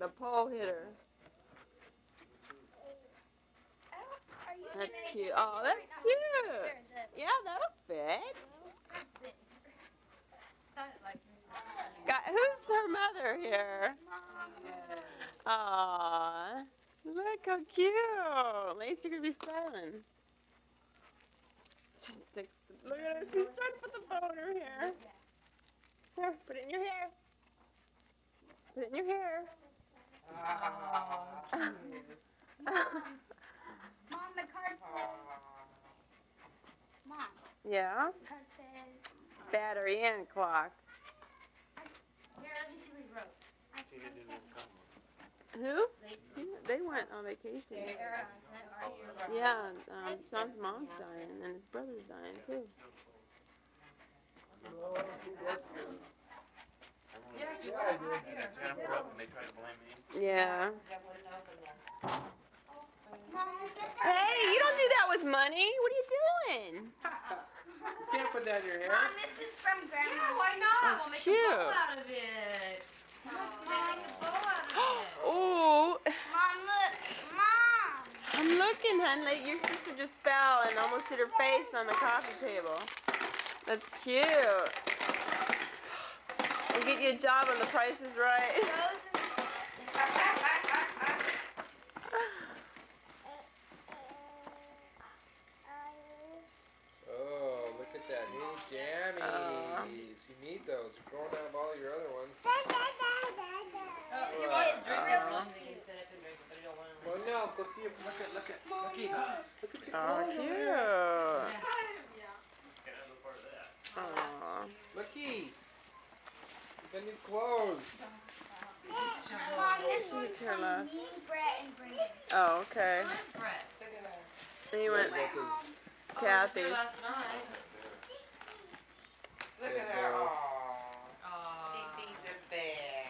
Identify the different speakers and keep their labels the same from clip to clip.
Speaker 1: The pole hitter. That's cute. Oh, that's cute. Yeah, that'll fit. Who's her mother here? Aww. Look how cute. Lacey could be styling. Look at her. She's trying to put the bow in her hair. Here, put it in your hair. Put it in your hair.
Speaker 2: Mom, the card says. Mom.
Speaker 1: Yeah?
Speaker 2: The card says.
Speaker 1: Battery and clock.
Speaker 2: Here, let me see what he wrote.
Speaker 1: Who? They went on vacation. Yeah, Sean's mom's dying and his brother's dying too. Yeah. Hey, you don't do that with money. What are you doing?
Speaker 3: You can't put that in your hair.
Speaker 2: Mom, this is from Grandma.
Speaker 4: Yeah, why not?
Speaker 1: That's
Speaker 4: We'll make
Speaker 1: cute.
Speaker 4: a bow out of it. Make a bow out of it.
Speaker 1: Oh,
Speaker 2: Mom, look. Mom.
Speaker 1: I'm looking, hon. Like, your sister just fell and almost hit her face on the coffee table. That's cute. We'll get you a job on The Price is Right.
Speaker 3: Oh, look at that. New jammies. You need those. You're going out of all your other ones. Well, no, go see if look at Looky. Look at the
Speaker 1: Oh,
Speaker 3: clothes over
Speaker 1: cute.
Speaker 3: there.
Speaker 1: Aw.
Speaker 3: Looky. You got new clothes.
Speaker 2: Mom, this one's
Speaker 1: Her
Speaker 2: from
Speaker 1: last.
Speaker 2: me, Brett, and Brandon.
Speaker 1: Oh, okay.
Speaker 4: Brett.
Speaker 1: And you went
Speaker 3: Both his-
Speaker 1: Kathy.
Speaker 4: Last night.
Speaker 5: Look at her.
Speaker 3: Bingo.
Speaker 5: Aww. She sees a bear.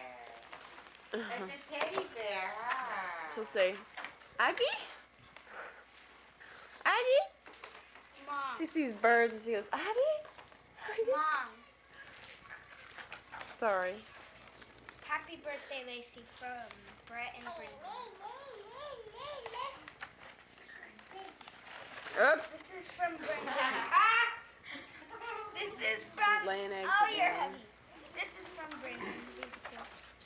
Speaker 5: That's a teddy bear, huh?
Speaker 1: She'll say, Aggie? Aggie?
Speaker 2: Mom.
Speaker 1: She sees birds and she goes, Aggie? Aggie?
Speaker 2: Mom.
Speaker 1: Sorry.
Speaker 2: Happy birthday, Lacey, from Brett and Brandon.
Speaker 1: Oops.
Speaker 2: This is from Brandon. This is from.
Speaker 1: Laying eggs
Speaker 2: Oh, you're
Speaker 1: again.
Speaker 2: heavy. This is from Brandon. These two.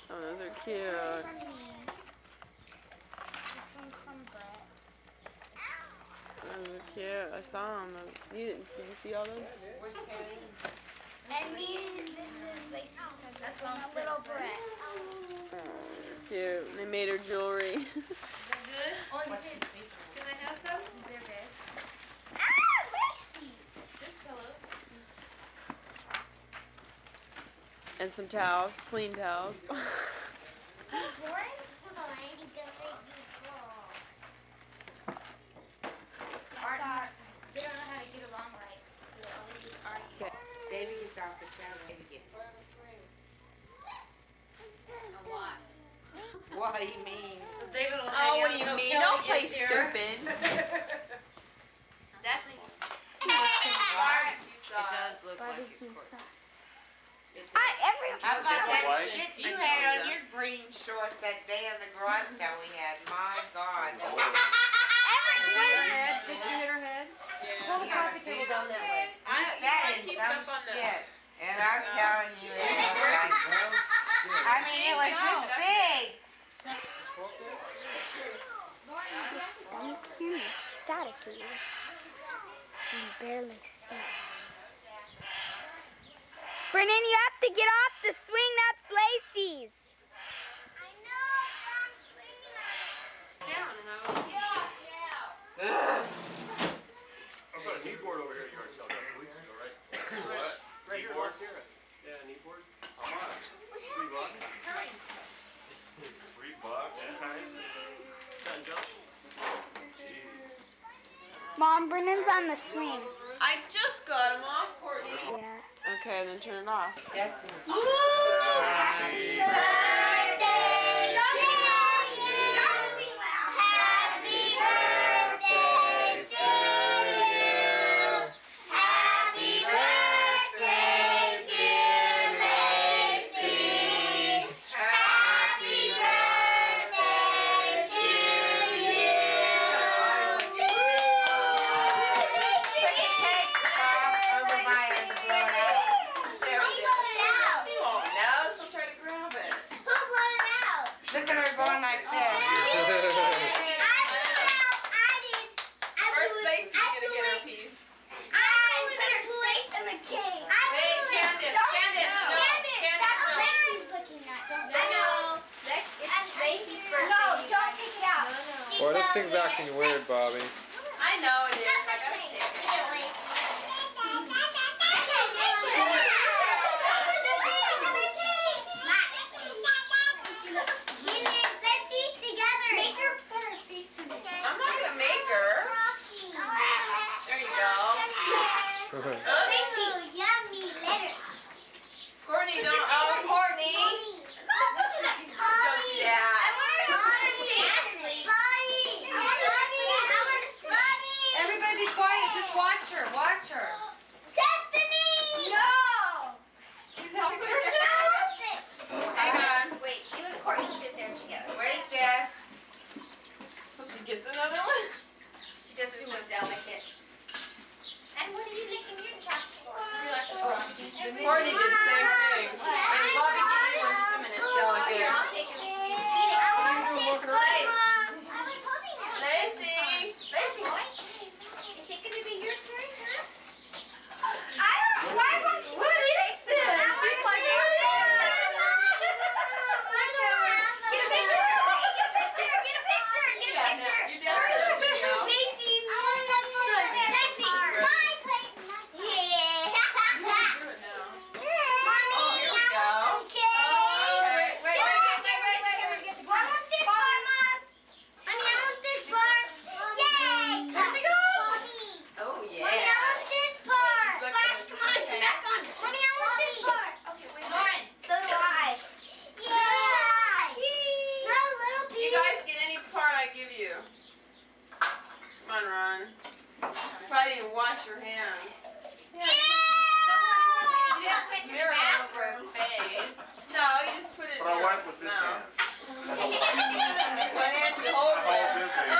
Speaker 1: Oh, those are
Speaker 2: This
Speaker 1: cute.
Speaker 2: one's from me. This one's from Brett.
Speaker 1: Those are cute. I saw them. Did you see all those?
Speaker 4: Where's Kenny?
Speaker 2: And me, this is Lacey's present from a little Brett.
Speaker 1: Oh, they're cute. They made her jewelry.
Speaker 4: Good? Oh, you can I have some?
Speaker 2: They're good. Ah, Lacey!
Speaker 4: Just pillows.
Speaker 1: And some towels, clean towels.
Speaker 2: They don't know how to get along right. So they always just argue.
Speaker 5: David gets off the sound. David gets.
Speaker 4: A lot.
Speaker 5: What do you mean?
Speaker 4: David will
Speaker 1: Oh, what do you mean? Don't play stupid.
Speaker 2: That's what
Speaker 4: It does look like your court.
Speaker 5: How about that
Speaker 3: White?
Speaker 5: shit you had on your green shorts that day of the garage sale we had? My God.
Speaker 4: Did she hit her head? Pull the coffee table down that way.
Speaker 5: I sat in some shit. And I'm telling you, it was like, I mean, it was this big.
Speaker 2: staticky. You can barely see. Brennan, you have to get off the swing. That's Lacey's. I know, but I'm swinging on it.
Speaker 4: Down and I will.
Speaker 6: I put a kneeboard over here at yard sale a couple weeks ago, right? What? Right here, let's hear it. Yeah, kneeboard. How much? $3. $3? Nice. Jeez.
Speaker 2: Mom, Brennan's on the swing.
Speaker 1: I just got them off, Courtney.
Speaker 2: Yeah.
Speaker 1: Okay, then turn it off.
Speaker 5: That's
Speaker 2: Happy birthday to you. Happy birthday to you. Happy birthday, dear Lacey. Happy birthday.
Speaker 5: going like this.
Speaker 7: First Lacey's gonna get her piece.
Speaker 3: Boy, this thing's acting weird, Bobby.
Speaker 7: I know it is. I gotta take it. I'm not gonna make her. There you go. Courtney, don't. Oh, Courtney. Don't do that.
Speaker 4: Everybody be quiet. Just watch her. Watch her. She's helping her.
Speaker 7: Hang on.
Speaker 2: Wait, you and Courtney sit there together.
Speaker 5: Wait, Jess.
Speaker 7: So she gets another one?
Speaker 2: She does it so delicate. And what are you making your chops for?
Speaker 7: Courtney did the same thing. And Bobby, give me one just a minute. Delicate.
Speaker 2: I'll take it.
Speaker 7: Lacey. Lacey.
Speaker 2: Is it going to be your turn, huh?
Speaker 7: What is this?
Speaker 2: She's like, get a picture.
Speaker 7: Yeah, no, you definitely have a video. Do it now. Oh, here we go. Okay. Oh, yeah. You guys get any part I give you. Come on, Ron. You probably didn't wash your hands.
Speaker 4: Mirror all over her face.
Speaker 7: No, you just put it
Speaker 6: But I
Speaker 7: in
Speaker 6: wipe
Speaker 7: your
Speaker 6: with this
Speaker 7: mouth.
Speaker 6: hand.
Speaker 7: One hand you hold
Speaker 6: Hold
Speaker 7: it.
Speaker 6: this hand.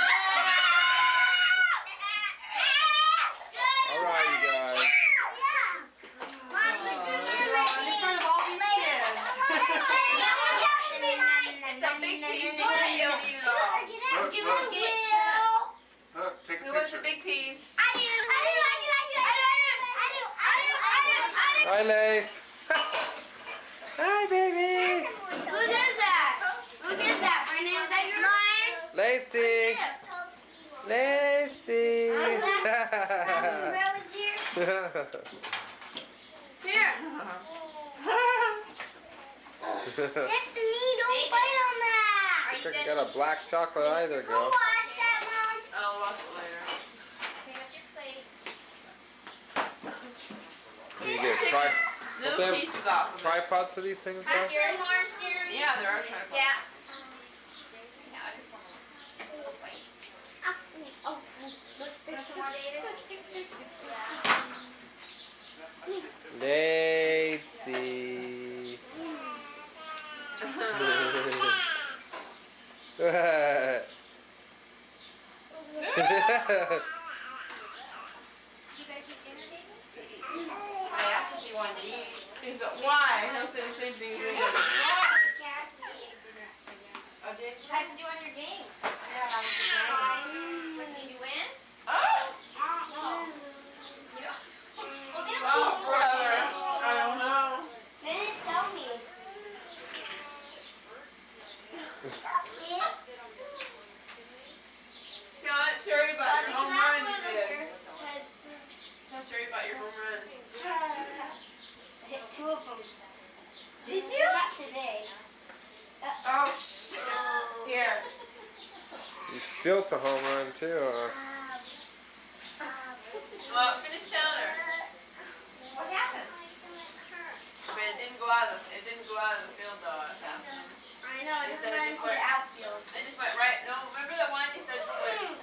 Speaker 3: All right, you guys.
Speaker 4: In front of all these kids.
Speaker 7: It's a big piece. You won't be able to eat it all.
Speaker 6: Look, take a
Speaker 7: Who wants a
Speaker 6: picture.
Speaker 7: big piece?
Speaker 3: Hi, Lace. Hi, baby. Lacey. Lacey.
Speaker 2: That's the me, don't bite on that. Are you
Speaker 3: Couldn't
Speaker 2: done?
Speaker 3: get a black chocolate either,
Speaker 2: Go
Speaker 3: girl.
Speaker 2: wash that, Mom.
Speaker 7: I'll wash it later.
Speaker 2: Clean up your plate.
Speaker 3: You get
Speaker 7: Take
Speaker 3: tri-
Speaker 7: little
Speaker 3: them
Speaker 7: pieces off of it.
Speaker 3: tripods for these things, though?
Speaker 2: That's your Mars theory.
Speaker 7: Yeah, there are tripods.
Speaker 2: Yeah. Yeah, I just want to wait. Oh, want some more, David?
Speaker 3: Lazy.
Speaker 2: Did you guys eat dinner, David?
Speaker 5: I asked if you wanted to eat.
Speaker 7: He said, why? He'll say the same thing. as me.
Speaker 5: Oh, did you?
Speaker 2: How'd you do on your game?
Speaker 5: Yeah, how was the game?
Speaker 2: Did you win?
Speaker 7: Oh,
Speaker 2: You don't. Well, get a
Speaker 7: oh,
Speaker 2: piece.
Speaker 7: brother. I don't know.
Speaker 2: They didn't tell me.
Speaker 7: Tell Sherry about your home run you did. Tell Sherry about your home run.
Speaker 2: I hit 2 of them. Did you? Not today.
Speaker 5: Oh, shit. Here.
Speaker 3: You spilt the home run, too.
Speaker 7: Well, finish telling her.
Speaker 2: What happened?
Speaker 7: But it didn't go out of the field though. Fast enough.
Speaker 2: I know, it
Speaker 7: They
Speaker 2: just
Speaker 7: said
Speaker 2: went
Speaker 7: it just
Speaker 2: into the
Speaker 7: went-
Speaker 2: outfield.
Speaker 7: It just went right. No, remember that one you said just went.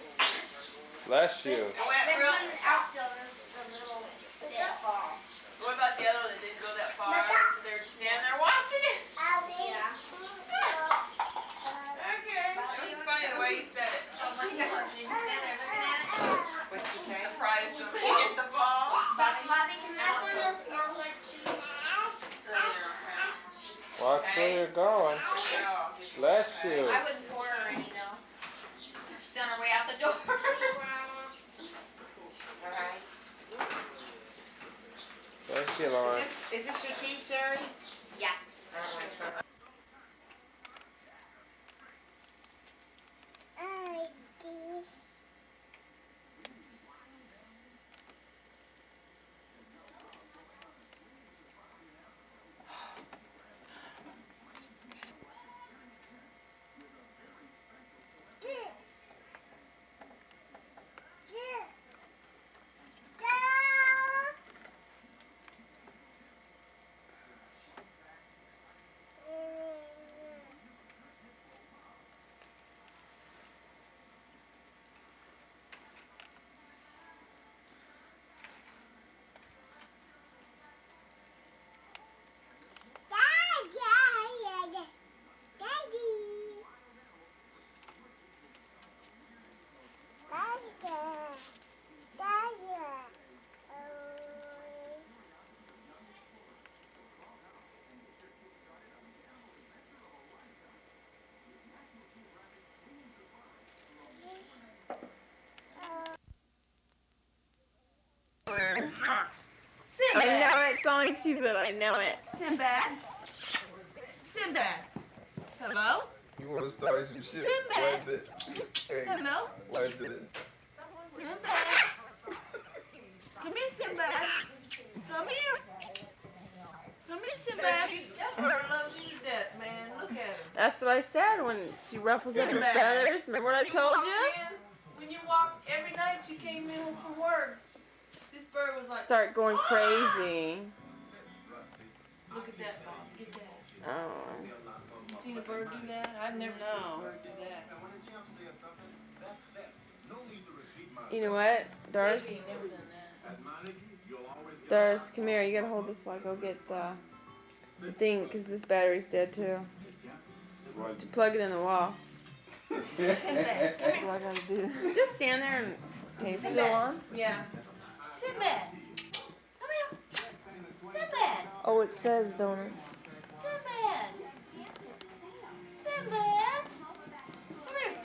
Speaker 3: Bless you.
Speaker 7: It went
Speaker 2: This
Speaker 7: real.
Speaker 2: one in the outfield was a little bit far.
Speaker 7: What about the other one that didn't go that far? So they were just standing there watching it.
Speaker 2: Yeah.
Speaker 7: Okay. It was funny the way you said it.
Speaker 2: Oh my God, did you stand there looking at it?
Speaker 5: What'd she say?
Speaker 7: Surprised him. He hit the ball.
Speaker 2: Bobby, can I have one of those small ones?
Speaker 7: Oh, yeah, okay.
Speaker 3: Watch where you're going. going. Bless you.
Speaker 2: I wouldn't pour her any though. She's on her way out the door.
Speaker 5: Alright.
Speaker 3: Bless you, Lauren.
Speaker 5: Is this your tea, Sherry?
Speaker 2: Yeah.
Speaker 5: Alright.
Speaker 1: I know it. It's only she said I know it.
Speaker 4: Sinbad. Sinbad. Hello?
Speaker 8: You want to start some shit?
Speaker 4: Sinbad.
Speaker 8: Wipe it. Hey,
Speaker 4: Hello?
Speaker 8: wipe it.
Speaker 4: Sinbad. Come here, Sinbad. Come here. Come here, Sinbad.
Speaker 7: That's what I love you to death, man. Look at him.
Speaker 1: That's what I said when she ruffles up her
Speaker 4: Sinbad.
Speaker 1: feathers. Remember what I told you?
Speaker 7: When you walked every night, you came in from work. This bird was like,
Speaker 1: Start going crazy.
Speaker 7: look at that, Bob. Get that.
Speaker 1: Oh.
Speaker 7: You seen a bird do that? I've never seen a bird do that.
Speaker 1: You know what, Doris?
Speaker 7: Jake ain't never done that.
Speaker 1: Doris, come here. You gotta hold this while I go get the thing, because this battery's dead too. To plug it in the wall.
Speaker 4: Sinbad.
Speaker 1: That's what I gotta do. Just stand there and taste it. Still on?
Speaker 7: Yeah.
Speaker 4: Sinbad. Come here. Sinbad.
Speaker 1: Oh, it says Doris.
Speaker 4: Sinbad. Sinbad. Come here.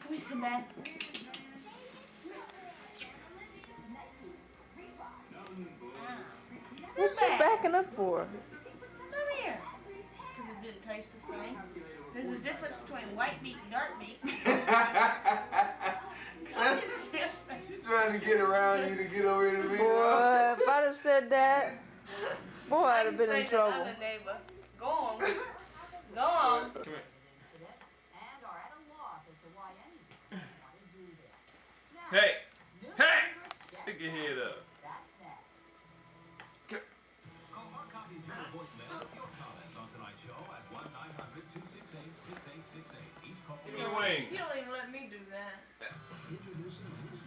Speaker 4: Come here, Sinbad.
Speaker 1: What's she
Speaker 4: Sinbad.
Speaker 1: backing up for?
Speaker 4: Come here. Because it didn't taste the same. There's a difference between white meat and dark meat. Come here, Sinbad.
Speaker 8: She's trying to get around you to get over here to me.
Speaker 1: Boy, if I'd have said that, boy, I'd have been
Speaker 4: Say
Speaker 1: in
Speaker 4: to
Speaker 1: trouble.
Speaker 4: other neighbor, go on. Go on.
Speaker 6: Hey! Hey! Stick your head up. Give me the wing.
Speaker 7: You don't even let me do that. This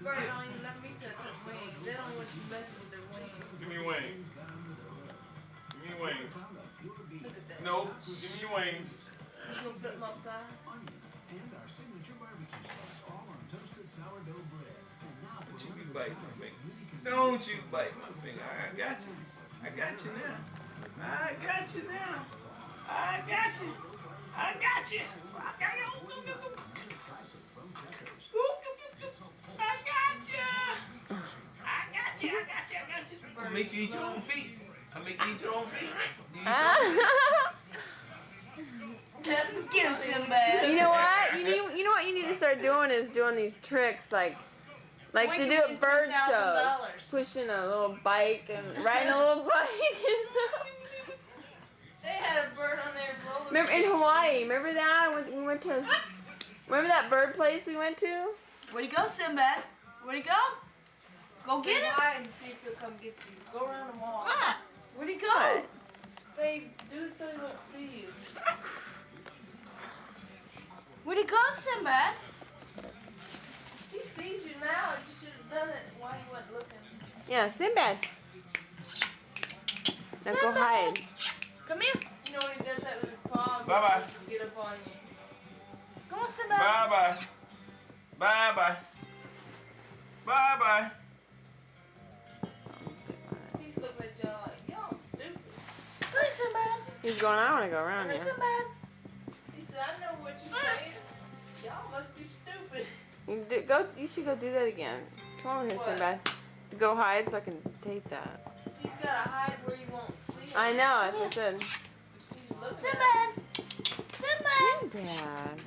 Speaker 7: bird don't even let me touch his wings. They don't want you messing with their wings.
Speaker 6: Give me your wings. Give me your wings.
Speaker 7: Look at that.
Speaker 6: No, give me your wings.
Speaker 7: You gonna flip them upside?
Speaker 6: Don't you be biting my finger. Don't you bite my finger. I got you. I got you now. I got you now. I got you. I got you. I got you. I got you. I got you. I got you. I got you. I'll make you eat your own feet. I'll make you eat your own feet. You eat your own feet.
Speaker 4: Get him, Sinbad.
Speaker 1: You know what? You know what you need to start doing is doing these tricks like
Speaker 4: we
Speaker 1: they
Speaker 4: can
Speaker 1: do
Speaker 4: win
Speaker 1: at bird shows,
Speaker 4: $10,000.
Speaker 1: pushing a little bike and riding a little bike.
Speaker 7: They had a bird on their roller
Speaker 1: Remember in Hawaii? Remember that when we went to? Remember that bird place we went to?
Speaker 4: Where'd he go, Sinbad? Where'd he go? Go
Speaker 7: Get
Speaker 4: get him.
Speaker 7: hide and see if he'll come get you. Go around the wall.
Speaker 4: What? Where'd he go?
Speaker 1: What?
Speaker 7: They do so he won't see you.
Speaker 4: Where'd he go, Sinbad?
Speaker 7: He sees you now. You should have done it while he wasn't looking.
Speaker 1: Yeah, Sinbad. Now go hide.
Speaker 4: Come here.
Speaker 7: You know when he does that with his paw, he's
Speaker 6: Bye-bye.
Speaker 7: supposed to get up on you.
Speaker 4: Come on, Sinbad.
Speaker 6: Bye bye. Bye bye. Bye bye.
Speaker 7: He's looking at y'all like, y'all stupid.
Speaker 4: Come here, Sinbad.
Speaker 1: He's going, I want to go around
Speaker 4: Come
Speaker 1: you.
Speaker 4: here, Sinbad.
Speaker 7: He said, I know what you're saying. Y'all must be stupid.
Speaker 1: You should go do that again. Come over here,
Speaker 7: What?
Speaker 1: Sinbad. Go hide so I can tape that.
Speaker 7: He's gotta hide where you won't see him.
Speaker 1: I know, that's what I said.
Speaker 7: He's looking
Speaker 4: Sinbad. Sinbad.
Speaker 1: Dad.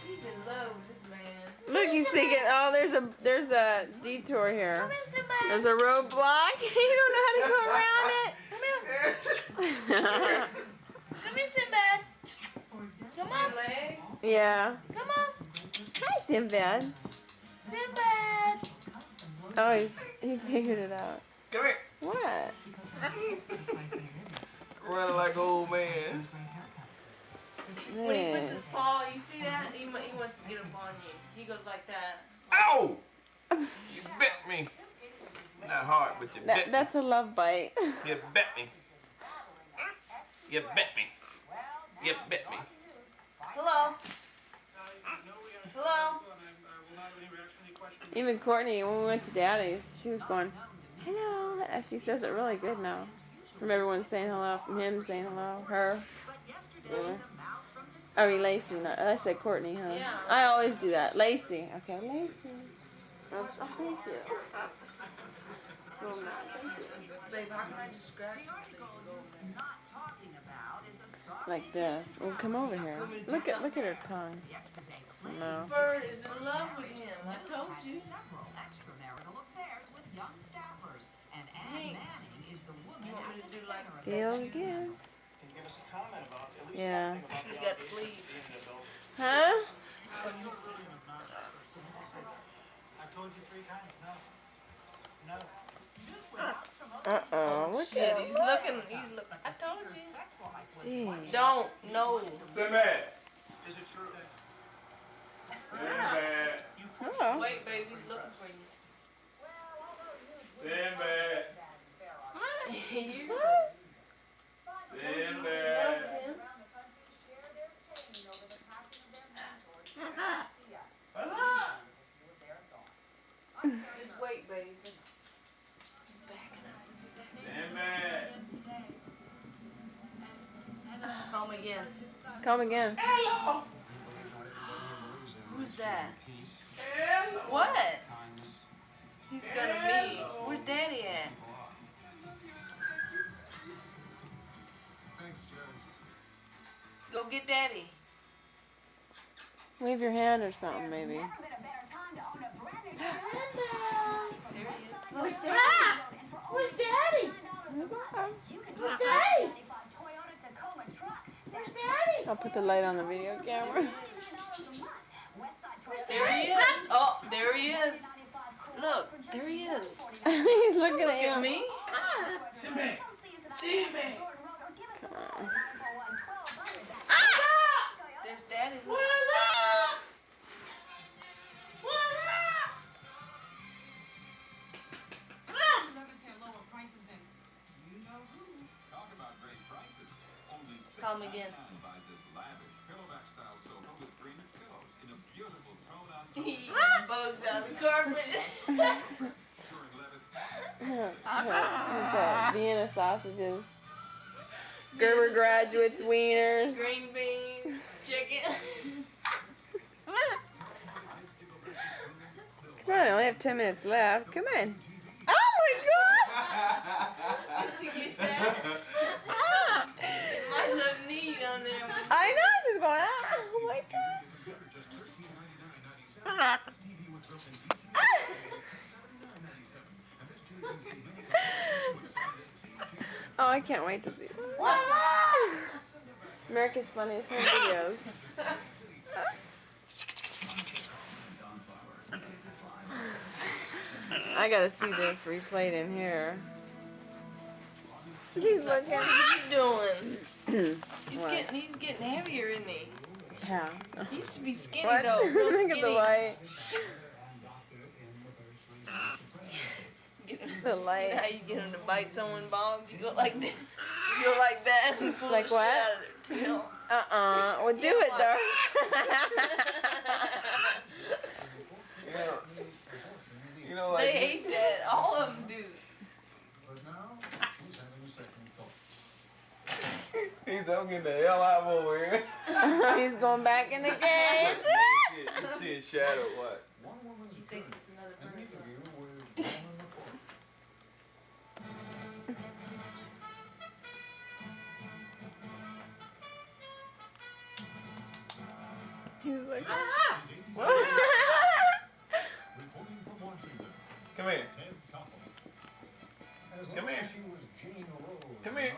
Speaker 7: He's in love with this man.
Speaker 1: Look, he's thinking, oh, there's a detour here.
Speaker 4: Come here, Sinbad.
Speaker 1: There's a roadblock. You don't know how to go around it.
Speaker 4: Come here, Sinbad. Come on.
Speaker 7: Your leg?
Speaker 1: Yeah.
Speaker 4: Come on.
Speaker 1: Hi, Sinbad.
Speaker 4: Sinbad.
Speaker 1: Oh, he figured it out.
Speaker 8: Come here.
Speaker 1: What?
Speaker 8: Running like an old man.
Speaker 7: When he puts his paw, you see that? He wants to get up on you. He goes like that.
Speaker 8: Ow! You bit me. Not hard, but you bit me.
Speaker 1: That's a love bite.
Speaker 8: You bit me. You bit me. You bit me.
Speaker 4: Hello. Hello.
Speaker 1: Even Courtney, when we went to Daddy's, she was going, hello. And she says it really good now. From everyone saying hello, from him saying hello, her. Yeah. I mean Lacey, I said Courtney, huh?
Speaker 7: Yeah.
Speaker 1: I always do that. Lacey. Okay, Lacey. Oh, thank you. Oh, no, thank you.
Speaker 7: Babe, how can I just grab you so you can go over there?
Speaker 1: Like this. Well, come over here. Look at her tongue. No.
Speaker 7: Bird is in love with him. I told you. Hey, you want me to do like
Speaker 1: Feel again. Yeah.
Speaker 7: he's got fleas?
Speaker 1: Huh? Uh-oh. Look
Speaker 7: Shit,
Speaker 1: at
Speaker 7: he's looking. I told you.
Speaker 1: Gee.
Speaker 7: Don't. No.
Speaker 8: Sinbad. Sinbad.
Speaker 1: Oh.
Speaker 7: Wait, babe, he's looking for you.
Speaker 8: Sinbad.
Speaker 7: He hears it.
Speaker 8: Sinbad.
Speaker 7: Just wait, babe. He's backing up.
Speaker 8: Sinbad.
Speaker 4: Call me again.
Speaker 1: Come again.
Speaker 7: Who's that? What? He's gonna meet. Where's Daddy at? Go get Daddy.
Speaker 1: Wave your hand or something, maybe.
Speaker 7: There he is.
Speaker 4: Where's Daddy? Where's Daddy? Where's Daddy? Where's Daddy?
Speaker 1: I'll put the light on the video camera.
Speaker 7: There he is. Oh, there he is. Look, there he is.
Speaker 1: He's looking
Speaker 7: Look
Speaker 1: at
Speaker 7: at
Speaker 1: you.
Speaker 7: me.
Speaker 6: Sinbad. Sinbad.
Speaker 7: There's Daddy.
Speaker 6: What's up?
Speaker 4: Call me again.
Speaker 7: He bugs out the carpet.
Speaker 1: What's that? Vienna sausages. Gerber graduates, wieners.
Speaker 7: Green beans, chicken.
Speaker 1: Come on, I only have 10 minutes left. Come on. Oh my god!
Speaker 7: Did you get that? It might look neat on there. But
Speaker 1: I know, she's going, oh my god. Oh, I can't wait to see this. America's Funniest Home Videos. I gotta see this replayed in here. He's looking.
Speaker 7: what are you doing?
Speaker 1: What?
Speaker 7: He's getting heavier, isn't he?
Speaker 1: Yeah.
Speaker 7: He used to be skinny
Speaker 1: What?
Speaker 7: though, real
Speaker 1: Look
Speaker 7: skinny.
Speaker 1: at the light.
Speaker 7: Get-
Speaker 1: The
Speaker 7: You know
Speaker 1: light.
Speaker 7: how you get him to bite someone, Bob? You go like this. You go like that and pull
Speaker 1: Like
Speaker 7: the shit
Speaker 1: what?
Speaker 7: out of their tail.
Speaker 1: Well, do
Speaker 7: Yeah,
Speaker 1: it
Speaker 7: what?
Speaker 1: though.
Speaker 8: You know,
Speaker 7: They
Speaker 8: like
Speaker 7: hate that. All of them do.
Speaker 6: He said, I'm getting the hell out of over here.
Speaker 1: He's going back in the cage.
Speaker 6: You see his shadow, what?
Speaker 4: He thinks it's another bird.
Speaker 1: He's like,
Speaker 6: What? Come here. Come here. Come here.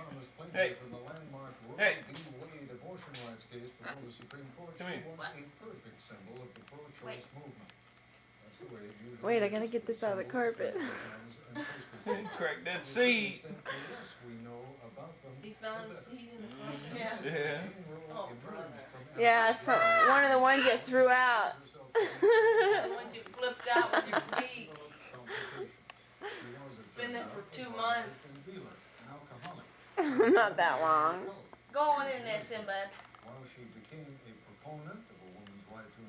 Speaker 6: Hey. Hey. Come here.
Speaker 1: wait, I gotta get this out of the carpet.
Speaker 6: Crack that seed.
Speaker 4: He found a seed in the carpet. Yeah.
Speaker 6: Yeah.
Speaker 4: Oh, brother.
Speaker 1: Yeah, so one of the ones you threw out.
Speaker 4: The ones you flipped out with your feet. It's been there for 2 months.
Speaker 1: Not that long.
Speaker 4: Go on in there, Sinbad.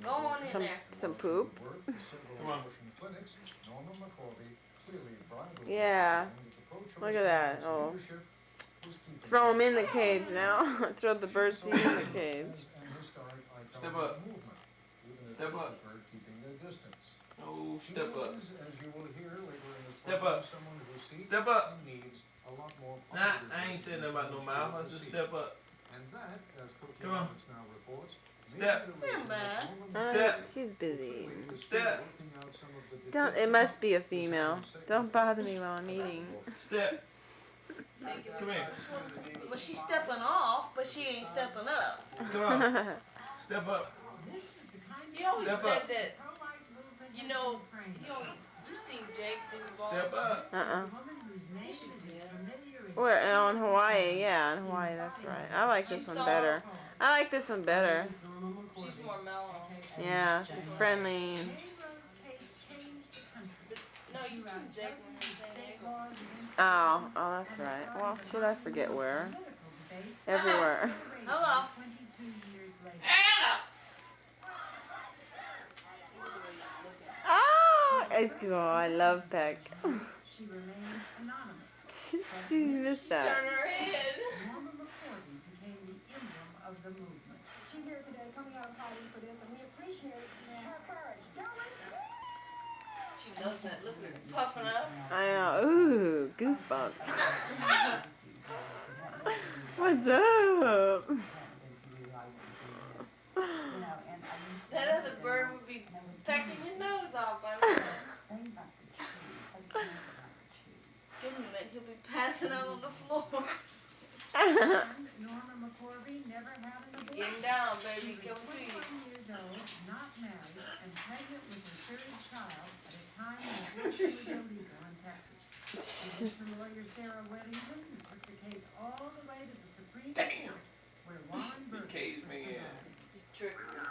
Speaker 4: Go on in there.
Speaker 1: Some poop.
Speaker 6: Come on.
Speaker 1: Yeah. Look at that. Oh. Throw him in the cage now. Throw the bird seed in the cage.
Speaker 6: Step up. Step up. Oh, step up. Step up. Step up. Nah, I ain't saying nothing about no mouth. I said step up. Come on. Step.
Speaker 4: Sinbad.
Speaker 6: Step.
Speaker 1: She's busy.
Speaker 6: Step.
Speaker 1: Don't. It must be a female. Don't bother me while I'm eating.
Speaker 6: Step. Come here.
Speaker 4: Well, she's stepping off, but she ain't stepping up.
Speaker 6: Come on. Step up.
Speaker 4: He always
Speaker 6: Step
Speaker 4: said
Speaker 6: up.
Speaker 4: that, you know, you seen Jake involved.
Speaker 6: Step up.
Speaker 4: Yes, you did.
Speaker 1: Where on Hawaii? Yeah, on Hawaii. That's right. I like this one better. I like this one better.
Speaker 4: She's more mellow.
Speaker 1: Yeah, she's friendly.
Speaker 4: No, you seen Jake when he was in San Diego.
Speaker 1: Oh, that's right. Well, should I forget where? Everywhere.
Speaker 4: Hello.
Speaker 1: Oh, it's cool. I love Peck. She missed
Speaker 4: Turn
Speaker 1: that.
Speaker 4: her head.
Speaker 9: She's here today coming out fighting for this, and we appreciate her courage.
Speaker 4: She loves that. Look at her puffing up.
Speaker 1: I know. Ooh, goosebumps. What's up?
Speaker 4: That other bird would be pecking your nose off by now. Give him a minute. He'll be passing out on the floor.
Speaker 9: Norma McCorvey never had an abortion.
Speaker 4: Get him down, baby. Give him peace.
Speaker 9: 21 years old, not married, and pregnant with her third child at a time when abortion was illegal in Texas. Judicial lawyer Sarah Weddington took the case all the way to the Supreme Court, where Warren Burger
Speaker 6: Cage me in.
Speaker 4: tricked her.